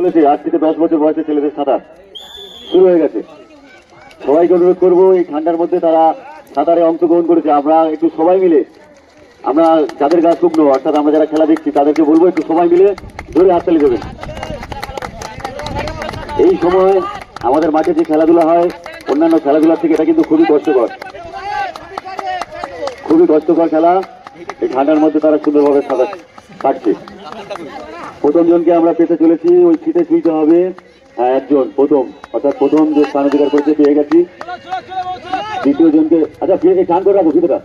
চলেছে 8 থেকে 10 বছর বয়সের ছেলেদের সাঁতার শুরু হয়ে গেছে। সবাইকে অনুরোধ করবো এই ঠান্ডার মধ্যে তারা সাঁতারে অংশগ্রহণ করেছে, আমরা একটু সবাই মিলে, আমরা যাদের গা শুকনো অর্থাৎ আমরা যারা খেলা দেখছি তাদেরকে বলবো একটু সবাই মিলে ধরে হাততালি দেবেন। এই সময় আমাদের মাঠে যে খেলাধুলা হয় অন্যান্য খেলাধুলার থেকে এটা কিন্তু খুবই কষ্টকর খেলা। এই ঠান্ডার মধ্যে তারা সুন্দরভাবে সাঁতার কাটছে। প্রথম জনকে আমরা পেতে চলেছি, ওই সিটে শুইতে হবে একজন, প্রথম যে স্থান অধিকার করেছে পেয়ে গেছি। দ্বিতীয় জনকে টান করে রাখো সিটেটা,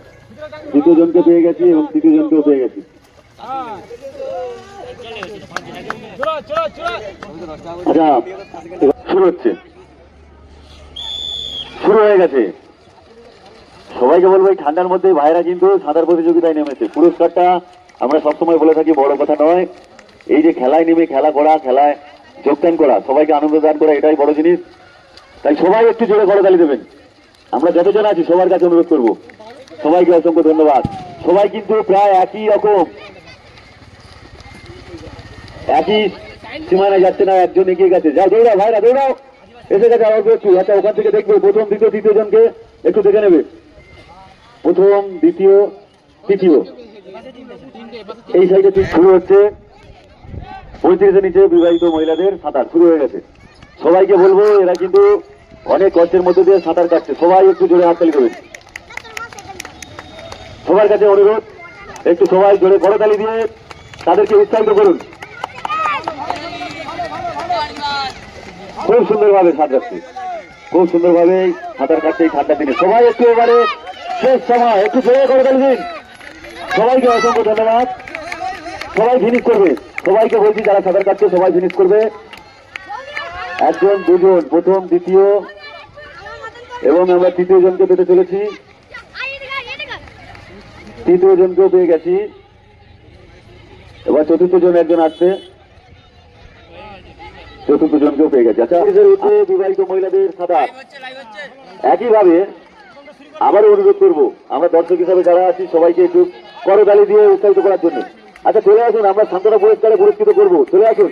দ্বিতীয় জনকে পেয়ে গেছি এবং তৃতীয় জনকেও পেয়ে গেছি। আচ্ছা শুরু হয়ে গেছে। সবাইকে বলবো এই ঠান্ডার মধ্যে ভাইরা কিন্তু সাঁতার প্রতিযোগিতায় নেমেছে। পুরস্কারটা আমরা সবসময় বলে থাকি বড় কথা নয়, এই যে খেলায় নেমে খেলা করা, খেলায় যোগদান করা, সবাইকে আনন্দ দান করা, এটাই বড় জিনিস। তাই সবাই একটু জোরে করতালি দেবেন। আমরা যতজন আছি সবার কাছে অনুরোধ করবো। সবাইকে অসংখ্য ধন্যবাদ। সবাই কিন্তু প্রায় একই রকম, একই সীমানায় যাচ্ছে না, একজন এগিয়ে গেছে। যাও দৌড়াও ভাইরা, দৌড়াও, এসে গেছে আরো একটু। আচ্ছা ওখান থেকে দেখবে প্রথম দ্বিতীয় তৃতীয় জনকে একটু দেখে নেবে। প্রথম দ্বিতীয় তৃতীয় এই সাইডে শুরু হচ্ছে। 35-এর নিচে বিবাহিত মহিলাদের সাঁতার শুরু হয়ে গেছে। সবাইকে বলবো এরা কিন্তু অনেক কষ্টের মধ্যে দিয়ে সাঁতার কাটছে, সবাই একটু জোরে হাততালি করবেন। সবার কাছে অনুরোধ একটু সবাই জোরে করতালি দিয়ে তাদেরকে উৎসাহিত করুন। খুব সুন্দরভাবে সাঁতারছে, খুব সুন্দরভাবে সাঁতার কাটছে এই ঠান্ডার দিনে। সবাই একটু এবারে শেষ সময় একটু জোরে করতালি দিন। সবাইকে অসংখ্য ধন্যবাদ। সবাই ফিনিশ করবে, সবাইকে বলছি যারা সাঁতার কাটছে সবাই ফিনিশ করবে। একজন দুজন, প্রথম দ্বিতীয় এবং আমরা তৃতীয় জনকে পেতে চলেছি। তৃতীয় জনকেও পেয়ে গেছি, এবার চতুর্থ জন একজন আসছে, চতুর্থ জনকেও পেয়ে গেছে। আচ্ছা বিবাহিত মহিলাদের সাঁতার একইভাবে আবারও অনুরোধ করবো আমরা দর্শক হিসাবে যারা আছি সবাইকে একটু করতালি দিয়ে উৎসাহিত করার জন্য। আচ্ছা চলে আসুন, আমরা সান্ত্বনা পুরস্কারে পুরস্কৃত করবো। চলে আসুন,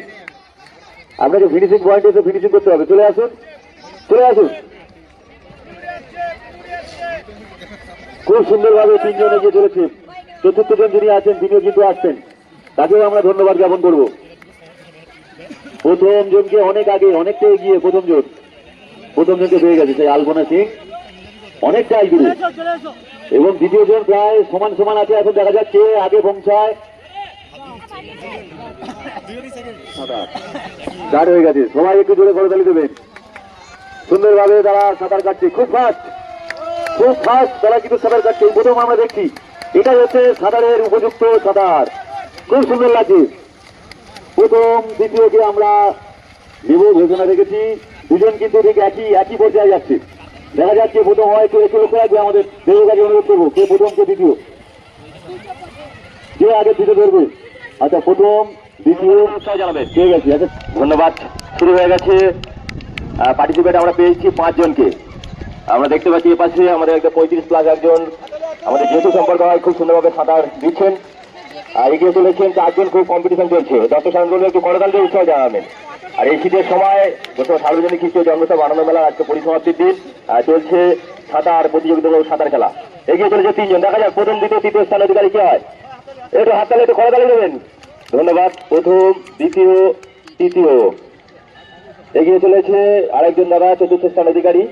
আপনাকে ফিনিশিং পয়েন্টে এসে ফিনিশিং করতে হবে। চলে আসুন, চলে আসুন। খুব সুন্দরভাবে তিনজন এগিয়ে চলেছে। চতুর্থ জন যিনি আছেন তিনিও কিন্তু আসছেন, তাকেও আমরা ধন্যবাদ জ্ঞাপন করব। প্রথম জনকে অনেক আগে, অনেকটা এগিয়ে প্রথম জনকে পেয়ে গেছে সেই আলপনা সিং, অনেকটা এগিয়ে। এবং দ্বিতীয় জন প্রায় সমান সমান আছে। এখন দেখা যাচ্ছে আগে পৌঁছায় স্টার্ট হয়ে গেছে। সবাই একটু জোরে করতালি দেবেন। সুন্দরভাবে তারা সাঁতার কাটছে, খুব ফাস্ট তারা কিন্তু সাঁতার কাটছে। এই প্রথম আমরা দেখছি, এটাই হচ্ছে সাঁতারের উপযুক্ত সাঁতার, খুব সুন্দর লাগছে। প্রথম দ্বিতীয়কে আমরা নেব ঘোষণা রেখেছি। দুজন কিন্তু ঠিক একই পর্যায়ে যাচ্ছে। দেখা যাচ্ছে প্রথম হয় একটু লক্ষ্য রাখবে, আমাদের দেবের কাছে অনুরোধ করবো কে প্রথম কে দ্বিতীয়, যে আগে দিতে ধরবে। আচ্ছা প্রথম দ্বিতীয় জানাবে পেয়ে গেছি। আচ্ছা ধন্যবাদ। শুরু হয়ে গেছে পার্টিসিপেট আমরা পেয়েছি 5 জনকে। আমরা দেখতে পাচ্ছি এ পাশে আমাদের একটা 35+ একজন আমাদের যেহেতু সম্পর্ক হয় খুব সুন্দরভাবে সাঁতার দিচ্ছেন। এগিয়ে চলেছেন 4 জন, খুব কম্পিটিশন চলছে। দর্শক সাধারণ একটু করতালি দিয়ে উৎসাহ জানাবেন। আর এই শীতের সময় সার্বজনীন খ্রিস্টীয় জন্মোৎসব আনন্দ মেলার আজকে পরিসমাপ্তির দিন, চলছে সাঁতার প্রতিযোগিতামূলক সাঁতার খেলা। এগিয়ে চলেছে 3 জন। দেখা যাক প্রথম দ্বিতীয় তৃতীয় স্থান অধিকারী কে হয়। একটু হাততালি, একটু করতালি দেবেন। ধন্যবাদ। প্রথম দ্বিতীয় তৃতীয় এগিয়ে চলেছে আরেকজন দাদা, চতুর্থ স্থান অধিকারী।